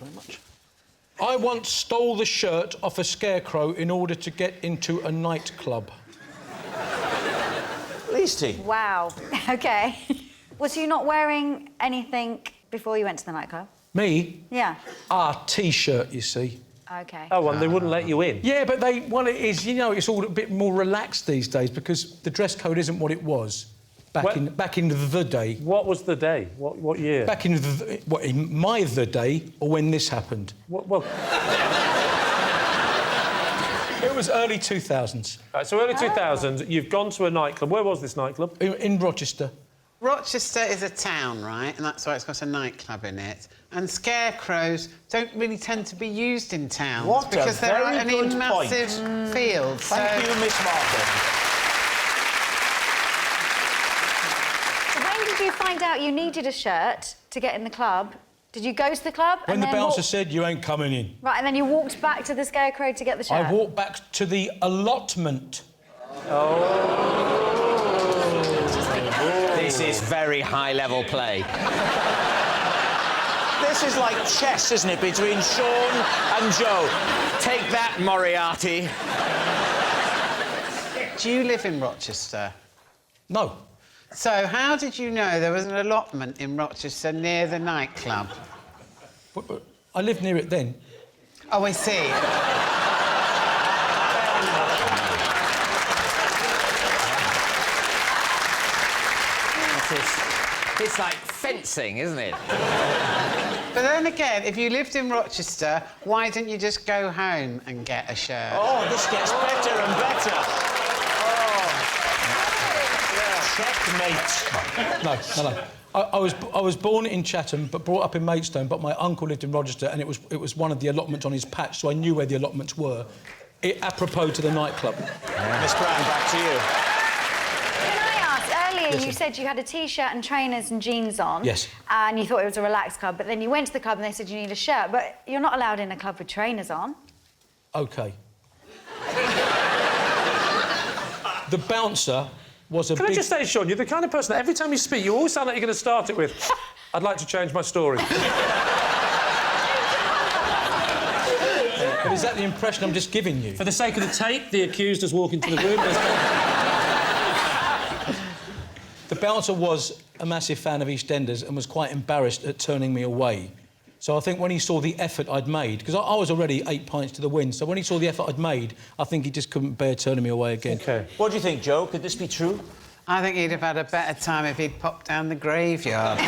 you very much. I once stole the shirt off a scarecrow in order to get into a nightclub. WILTY. Wow. OK. Was you not wearing anything before you went to the nightclub? Me? Yeah. T-shirt, you see. OK. Oh, well, they wouldn't let you in? Yeah, but well, it is, you know, it's all a bit more relaxed these days because the dress code isn't what it was back in the day. What was the day? What year? Back in the day, or when this happened? Well... It was early 2000s. Right, so early 2000s, you've gone to a nightclub. Where was this nightclub? In Rochester. Rochester is a town, right? And that's why it's got a nightclub in it. And scarecrows don't really tend to be used in towns. What because a they're very out good in massive fields. Thank you, Miss Martin. So when did you find out you needed a shirt to get in the club? Did you go to the club? When the bouncer said, you ain't coming in. Right, and then you walked back to the scarecrow to get the shirt? I walked back to the allotment. This is very high-level play. This is like chess, isn't it, between Shaun and Joe? Take that, Moriarty. Do you live in Rochester? No. So how did you know there was an allotment in Rochester near the nightclub? But I lived near it then. Oh, I see. It's like fencing, isn't it? But then again, if you lived in Rochester, why didn't you just go home and get a shirt? Oh, this gets better and better. Checkmate. No. I was born in Chatham, but brought up in Maidstone. But my uncle lived in Rochester, and it was one of the allotments on his patch, so I knew where the allotments were. Apropos to the nightclub. Miss Brown, back to you. Can I ask, earlier Yes, you said you had a T-shirt and trainers and jeans on. Yes. And you thought it was a relaxed club, but then you went to the club and they said you need a shirt, but you're not allowed in a club with trainers on. OK. The bouncer was a Can I just say, Shaun, you're the kind of person that every time you speak, you always sound like you're going to start it with, I'd like to change my story. But is that the impression I'm just giving you? For the sake of the tape, the accused has walked into the room. The bouncer was a massive fan of EastEnders and was quite embarrassed at turning me away. So I think when he saw the effort I'd made, because I was already 8 pints to the wind, so when he saw the effort I'd made, I think he just couldn't bear turning me away again. OK. What do you think, Joe? Could this be true? I think he'd have had a better time if he'd popped down the graveyard.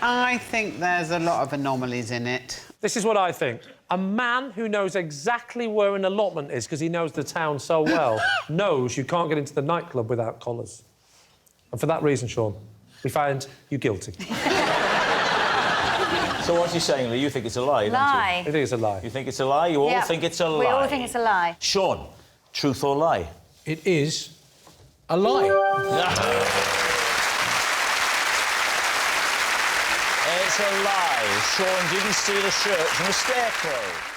I think there's a lot of anomalies in it. This is what I think. A man who knows exactly where an allotment is because he knows the town so well knows you can't get into the nightclub without collars. And for that reason, Shaun, we find you guilty. So what's he saying, Lee? You think it's a lie, don't Lie. I think it's a lie. you? You think it's a lie? You all think it's a lie? We all think it's a lie. Shaun, truth or lie? It is a lie. It's a lie. Shaun didn't steal a shirt from a scarecrow.